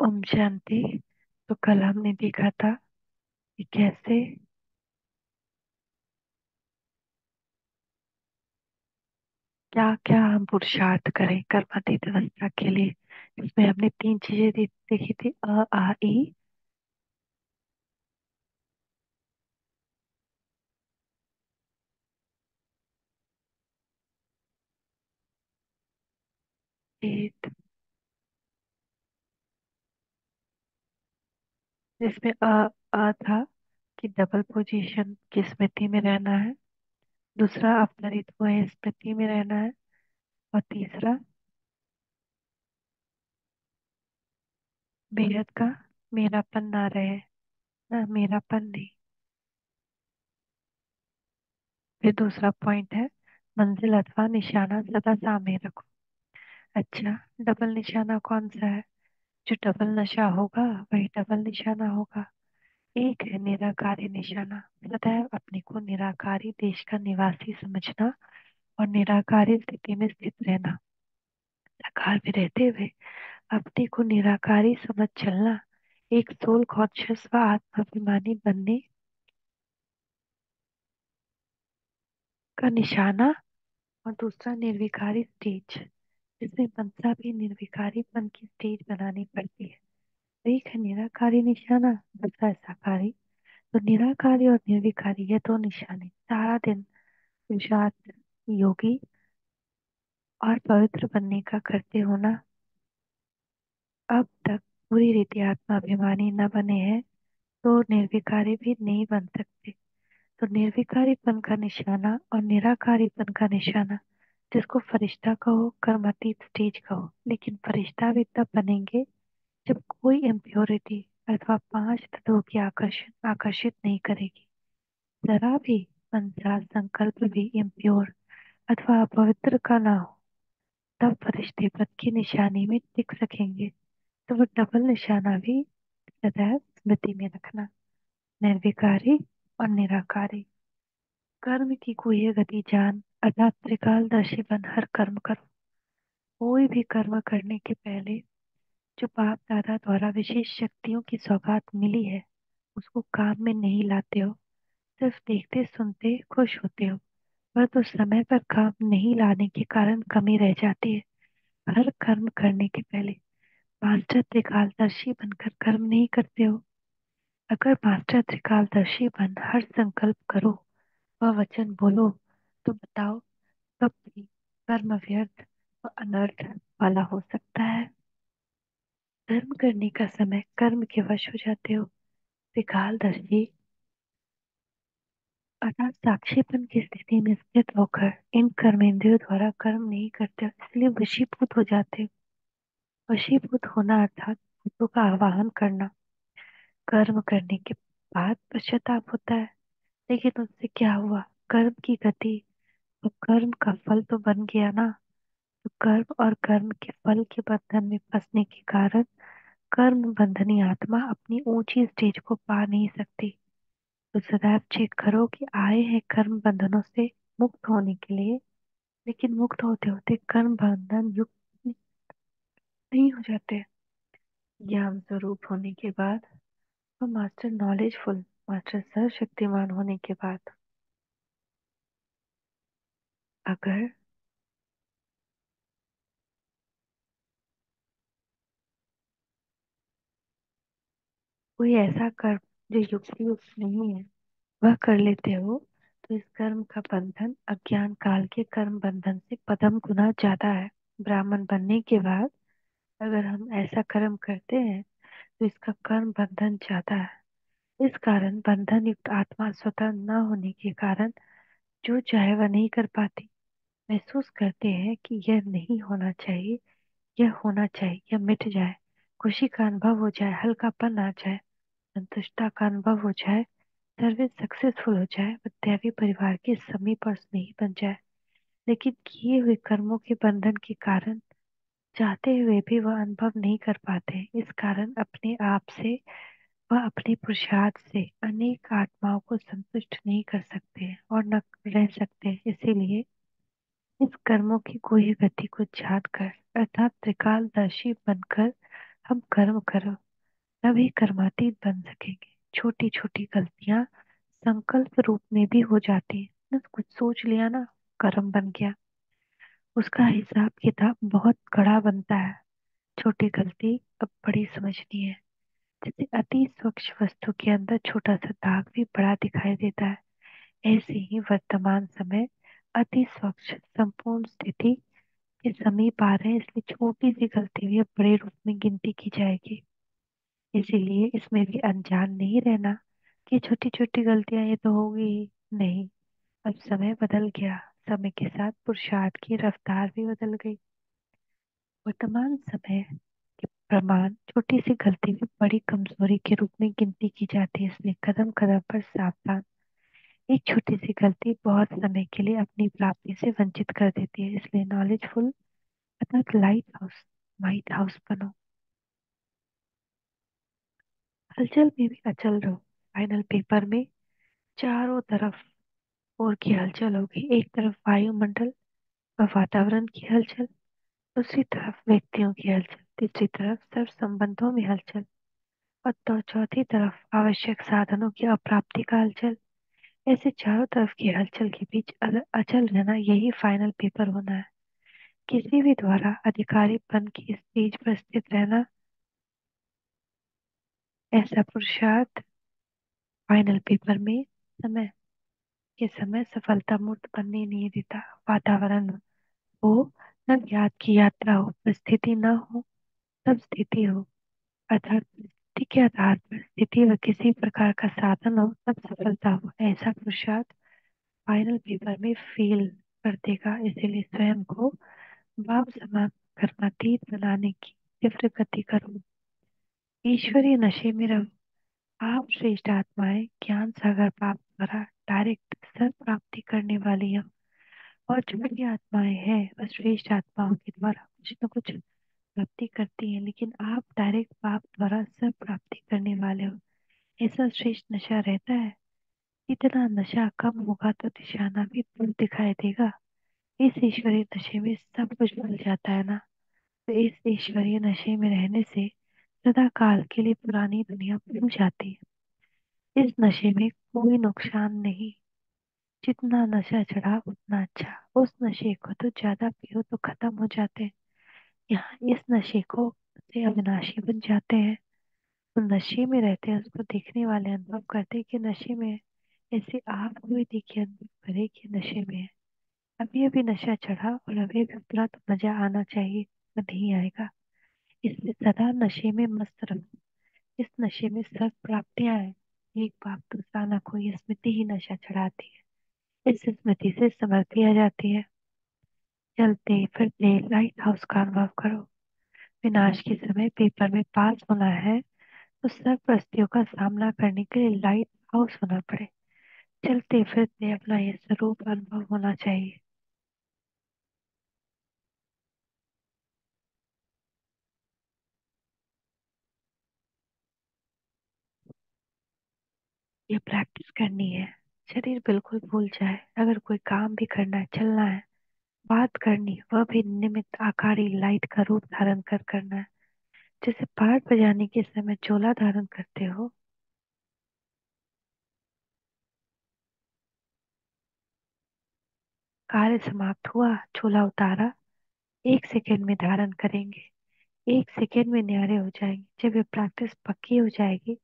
ओम शांति। तो कल हमने देखा था कि कैसे क्या क्या हम पुरुषार्थ करें कर्मातीत अवस्था के लिए। इसमें हमने तीन चीजें देखी थी, अ आ ई। एक जिसमें अ था कि डबल पोजीशन की स्मृति में रहना है। दूसरा अपरित हुए स्मृति में रहना है। और तीसरा बेहद का मेरापन ना रहे, ना मेरापन नहीं। फिर दूसरा पॉइंट है मंजिल अथवा निशाना सदा सामने रखो। अच्छा, डबल निशाना कौन सा है? जो डबल नशा होगा वही डबल निशाना होगा। एक है निराकारी निशाना, सदैव अपने को निराकारी देश का निवासी समझना और निराकारी स्थिति में स्थित रहना। साकार में रहते हुए अपने को निराकारी समझ चलना एक सोल कॉन्शियस व आत्माभिमानी बनने का निशाना। और दूसरा निर्विकारी स्टेज, जिसमें मनसा भी निर्विकारीपन की स्टेज बनानी पड़ती है। एक है निराकारी निशाना, दूसरा है साकारी। तो निराकारी और निर्विकारी ये दो निशाने सारा दिन पुरुषार्थ योगी और पवित्र बनने का करते हो ना। अब तक पूरी रीति आत्माभिमानी न बने हैं तो निर्विकारी भी नहीं बन सकते। तो निर्विकारीपन का निशाना और निराकारीपन का निशाना, जिसको फरिश्ता कहो कर्मातीत स्टेज कहो, लेकिन फरिश्ता भी तब बनेंगे जब कोई इम्प्योरिटी अथवा पांच तत्वों की आकर्षण आकर्षित नहीं करेगी। जरा भी मनसा संकल्प भी इम्प्योर अथवा अपवित्र का ना हो, तब फरिश्ते पद की निशानी में टिक सकेंगे। तो वो डबल निशाना भी सदैव स्मृति में रखना, निर्विकारी और निराकारी। कर्म की कोई गति जान अर्थात त्रिकालदर्शी बन हर कर्म करो। कोई भी कर्म करने के पहले जो बाप दादा द्वारा विशेष शक्तियों की सौगात मिली है उसको काम में नहीं लाते हो, सिर्फ देखते सुनते खुश होते हो। पर तो समय पर काम नहीं लाने के कारण कमी रह जाती है। हर कर्म करने के पहले मास्टर त्रिकालदर्शी बनकर कर्म नहीं करते हो। अगर मास्टर त्रिकालदर्शी बन हर संकल्प करो व वचन बोलो, तो बताओ कब भी कर्म व्यर्थ व अनर्थ वाला हो सकता है। कर्म करने का समय कर्म के वश हो जाते हो। त्रिकालदर्शी अर्थात साक्षीपन की स्थिति में स्थित होकर इन कर्मेंद्रियों द्वारा कर्म नहीं करते हो, इसलिए वशीभूत हो जाते हो। वशीभूत होना अर्थात भूतों का आवाहन करना। कर्म करने के बाद पश्चाताप होता है, लेकिन उससे क्या हुआ? कर्म की गति तो कर्म का फल तो बन गया ना। तो कर्म और कर्म के फल के बंधन में फंसने के कारण कर्म बंधनी आत्मा अपनी ऊंची स्टेज को पा नहीं सकती। तो सदैव चेक करो कि आए हैं कर्म बंधनों से मुक्त होने के लिए, लेकिन मुक्त होते होते कर्म बंधन युक्त नहीं हो जाते। ज्ञान स्वरूप होने के बाद और मास्टर नॉलेजफुल, मास्टर सर्वशक्तिमान होने के बाद अगर कोई ऐसा कर्म जो युक्ति युक्त नहीं है वह कर लेते हो, तो इस कर्म का बंधन अज्ञान काल के कर्म बंधन से पदम गुना ज्यादा है। ब्राह्मण बनने के बाद अगर हम ऐसा कर्म करते हैं तो इसका कर्म बंधन ज्यादा है। इस कारण बंधन युक्त आत्मा स्वतः न होने के कारण जो चाहे वह नहीं कर पाती। महसूस करते हैं कि यह नहीं होना चाहिए, यह होना चाहिए, यह मिट जाए, खुशी का अनुभव हो जाए, हल्कापन आ जाए, संतुष्टता का अनुभव हो जाए, सर्विस सक्सेसफुल हो जाए, वह दैवी परिवार के समीप और स्नेही बन जाए। लेकिन किए हुए कर्मों के बंधन के कारण चाहते हुए भी वह अनुभव नहीं कर पाते। इस कारण अपने आप से वह अपने पुरुषार्थ से अनेक आत्माओं को संतुष्ट नहीं कर सकते और न रह सकते। इसीलिए इस कर्मों की कोई गति को जान कर अर्थात त्रिकालदर्शी बनकर हम कर्म करो तभी कर्मातीत बन सकेंगे। छोटी छोटी गलतियां संकल्प रूप में भी हो जाती है ना, कुछ सोच लिया ना, कर्म बन गया, उसका हिसाब किताब बहुत कड़ा बनता है। छोटी गलती अब बड़ी समझनी है। जैसे अति स्वच्छ वस्तु के अंदर छोटा सा दाग भी बड़ा दिखाई देता है, ऐसे ही वर्तमान समय अति स्वच्छ संपूर्ण स्थिति के समीप आ रहे हैं, इसलिए छोटी सी गलती भी अब बड़े रूप में गिनती की जाएगी। इसीलिए इसमें भी अनजान नहीं रहना कि छोटी छोटी गलतियां ये तो होगी ही नहीं। अब समय बदल गया, समय के साथ पुरुषार्थ की रफ्तार भी बदल गई। वर्तमान समय के प्रमाण छोटी सी गलती भी बड़ी कमजोरी के रूप में गिनती की जाती है, इसलिए कदम कदम पर सावधान। एक छोटी सी गलती बहुत समय के लिए अपनी प्राप्ति से वंचित कर देती है, इसलिए नॉलेजफुल अर्थात लाइट हाउस बनो। हलचल में भी अचल रहो। फाइनल पेपर में चारों तरफ और की हलचल होगी। एक तरफ वायुमंडल व वातावरण की हलचल, दूसरी तरफ व्यक्तियों की हलचल, तीसरी तरफ सर्व संबंधों में हलचल, और तो चौथी तरफ आवश्यक साधनों की अप्राप्ति का हलचल। ऐसे चारों तरफ की हलचल के बीच अचल रहना, यही फाइनल पेपर होना है। किसी भी द्वारा अधिकारी पन की स्टेज पर स्थित रहना, ऐसा पुरुषार्थ फाइनल पेपर में समय के समय सफलता मूर्त बनने नहीं देता। वातावरण हो न, ज्ञात की यात्रा हो, परिस्थिति न हो तब स्थिति हो, अर्थात परिस्थिति के आधार पर स्थिति व किसी प्रकार का साधन हो तब सफलता हो, ऐसा पुरुषार्थ फाइनल पेपर में फेल कर देगा। इसीलिए स्वयं को भाव समान कर्मातीत बनाने की तीव्र गति करो। ईश्वरीय नशे में रहो। आप श्रेष्ठ आत्माएं ज्ञान सागर पाप द्वारा डायरेक्ट सर प्राप्ति करने वाली हो, और जो भी आत्माएं हैं वह श्रेष्ठ आत्माओं के द्वारा कुछ न कुछ प्राप्ति करती हैं, लेकिन आप डायरेक्ट पाप द्वारा सर प्राप्ति करने वाले हो। ऐसा श्रेष्ठ नशा रहता है। इतना नशा कम होगा तो निशाना भी दूर दिखाई देगा। इस ईश्वरीय नशे में सब कुछ भूल जाता है ना, तो इस ईश्वरीय नशे में रहने से सदा काल के लिए पुरानी दुनिया भूल जाती है। इस नशे में कोई नुकसान नहीं। जितना नशा चढ़ा उतना अच्छा। उस नशे को तो ज्यादा पियो तो खत्म हो जाते हैं, यहाँ इस नशे को से अविनाशी बन जाते हैं। तो नशे में रहते हैं, उसको देखने वाले अनुभव करते हैं कि नशे में है। ऐसे आप कोई देखिए, अनुभव करे कि नशे में है। अभी अभी नशा चढ़ा और अभी अभी उतरा तो मजा आना चाहिए, तो नहीं आएगा। इसलिए सदा नशे में मस्त रहो। इस नशे में सब प्राप्तियां हैं। एक बाप दूसरा ना, कोई स्मृति ही नशा चढ़ाती है। इस स्मृति से समृद्धि आ जाती है। चलते फिरते लाइट हाउस का अनुभव करो। विनाश के समय पेपर में पास होना है तो सब परिस्थितियों का सामना करने के लिए लाइट हाउस होना पड़े। चलते फिरते अपना ये स्वरूप अनुभव होना चाहिए। ये प्रैक्टिस करनी है। शरीर बिल्कुल भूल जाए, अगर कोई काम भी करना है, चलना है, बात करनी है, वह भी निमित्त आकारी लाइट का रूप धारण कर करना है। जैसे पाठ बजाने के समय चोला धारण करते हो। कार्य समाप्त हुआ, चोला उतारा, 1 सेकेंड में धारण करेंगे, 1 सेकेंड में न्यारे हो जाएंगे। जब ये प्रैक्टिस पक्की हो जाएगी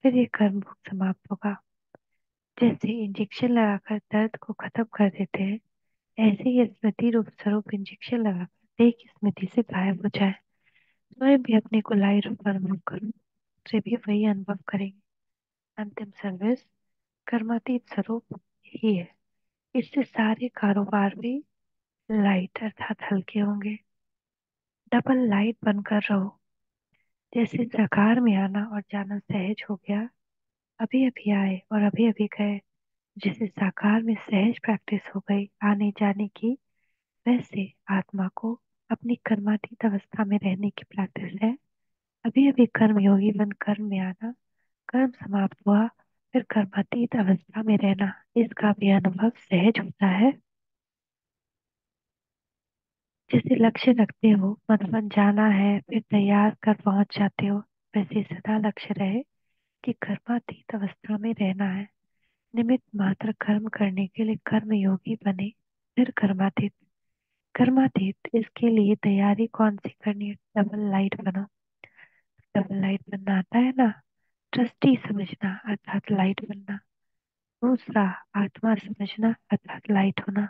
फिर ये कर्म भोग समाप्त होगा। जैसे इंजेक्शन लगाकर दर्द को खत्म कर देते हैं, ऐसे ही स्मृति रूप स्वरूप इंजेक्शन लगाकर देह की स्मृति से गायब हो जाए। स्वयं भी अपने को लाई रूप अनुभव करो, दूसरे भी वही अनुभव करेंगे। अंतिम सर्विस कर्मातीत स्वरूप ही है। इससे सारे कारोबार भी लाइट अर्थात हल्के होंगे। डबल लाइट बनकर रहो। जैसे साकार में आना और जाना सहज हो गया, अभी अभी आए और अभी अभी गए। जैसे साकार में सहज प्रैक्टिस हो गई आने जाने की, वैसे आत्मा को अपनी कर्मातीत अवस्था में रहने की प्रैक्टिस है। अभी अभी कर्म योगी बन कर्म में आना, कर्म समाप्त हुआ फिर कर्मातीत अवस्था में रहना, इसका भी अनुभव सहज होता है। जैसे लक्ष्य रखते हो, मतलब जाना है फिर तैयार कर पहुंच जाते हो, वैसे सदा लक्ष्य रहे कि कर्मातीत अवस्था में रहना है। निमित्त मात्र कर्म करने के लिए कर्म योगी बने, फिर कर्मातीत। कर्मातीत इसके लिए तैयारी कौन सी करनी है? डबल लाइट बनो। डबल लाइट बनना आता है ना? ट्रस्टी समझना अर्थात लाइट बनना। दूसरा, आत्मा समझना अर्थात लाइट होना।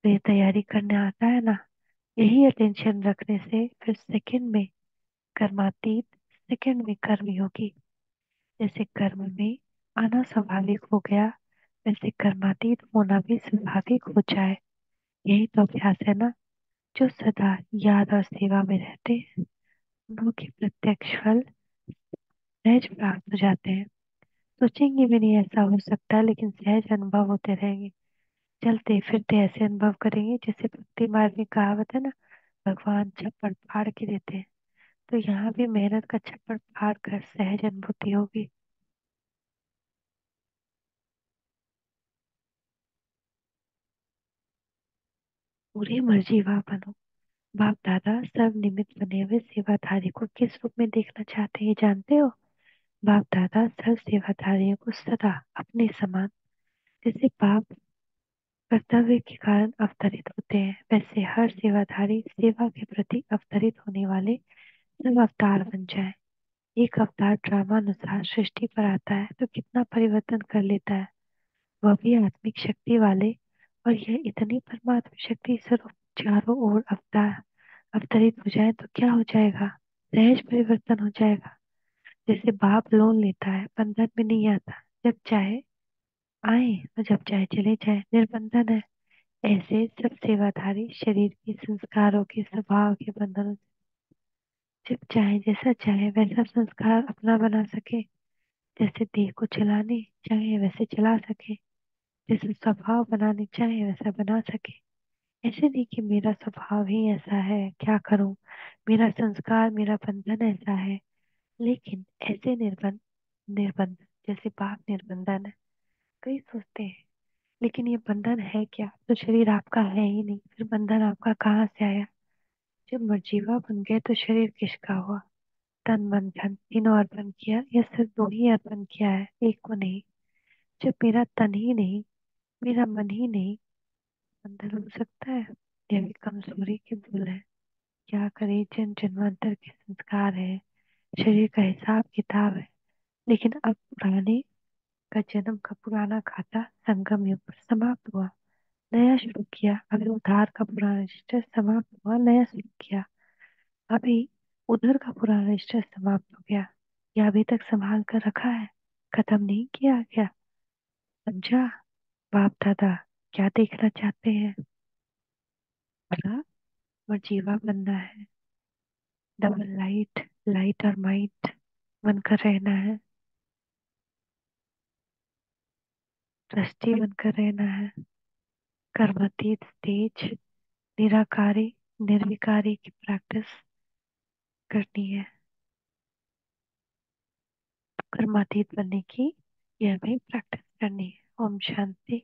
तो ये तैयारी करने आता है ना? यही अटेंशन रखने से फिर सेकंड में कर्मातीत, सेकंड में कर्म योगी। जैसे कर्म में आना स्वाभाविक हो गया, वैसे कर्मातीत होना भी स्वाभाविक हो जाए। यही तो अभ्यास है ना? जो सदा याद और सेवा में रहते हैं, उन्हों के प्रत्यक्ष फल सहज प्राप्त हो जाते हैं। सोचेंगे भी नहीं ऐसा हो सकता है, लेकिन सहज अनुभव होते रहेंगे। चलते फिरते ऐसे अनुभव करेंगे जैसे भक्ति मार्ग में कहावत है ना, भगवान छप्पड़ फाड़ के देते हैं। तो यहाँ भी मेहनत का छप्पड़ फाड़ कर सहज अनुभूति होगी। पूरी मर्जी वाह बनो। बाप दादा सब निमित्त बने हुए सेवाधारी को किस रूप में देखना चाहते हैं, ये जानते हो? बाप दादा सब सेवाधारियों को सदा अपने समान, जैसे बाप कर्तव्य के कारण अवतरित होते हैं, वैसे हर सेवाधारी सेवा के प्रति अवतरित होने वाले सब अवतार बन जाए। एक अवतार ड्रामानुसार सृष्टि पर आता है तो कितना परिवर्तन कर लेता है, वह भी आत्मिक शक्ति वाले। और यह इतनी परमात्मा शक्ति स्वरूप चारों ओर अवतार अवतरित हो जाए तो क्या हो जाएगा? सहज परिवर्तन हो जाएगा। जैसे बाप लोन लेता है, बंधन में नहीं आता, जब चाहे आए और जब चाहे चले जाए, निर्बंधन है। ऐसे सब सेवाधारी शरीर के संस्कारों के स्वभाव के बंधनों से जब चाहे जैसा चाहे वैसा संस्कार अपना बना सके। जैसे देह को चलाने चाहे वैसे चला सके, जैसे स्वभाव बनाने चाहे वैसा बना सके। ऐसे नहीं कि मेरा स्वभाव ही ऐसा है, क्या करूं, मेरा संस्कार मेरा बंधन ऐसा है। लेकिन ऐसे निर्बंध जैसे बाप निर्बंधन है। कई सोचते हैं लेकिन ये बंधन है क्या, तो शरीर आपका है ही नहीं, फिर बंधन आपका कहाँ से आया? जब मर्जीवा बन गए तो शरीर किसका हुआ? तन मन धन तीनों अर्पण किया या सिर्फ दो ही अर्पण किया है, एक को नहीं? जब मेरा तन ही नहीं, मेरा मन ही नहीं, बंधन हो सकता है? यह भी कमजोरी की भूल है। क्या करे, जन जन्मांतर के संस्कार है, शरीर का हिसाब किताब है। लेकिन अब पुराने का जन्म का पुराना खाता संगम युग पर समाप्त हुआ, नया शुरू किया। अभी उधार का पुराना रजिस्टर समाप्त हुआ, नया शुरू किया। अभी उधर का पुराना रजिस्टर समाप्त हो गया, या अभी तक संभाल कर रखा है, खत्म नहीं किया गया। समझा? बाप दादा क्या देखना चाहते हैं? भला और जीवा बनना है। डबल लाइट, लाइट और माइट बनकर रहना है। ट्रस्टी बनकर रहना है। कर्मातीत स्टेज, निराकारी निर्विकारी की प्रैक्टिस करनी है। कर्मातीत बनने की यह भी प्रैक्टिस करनी है। ओम शांति।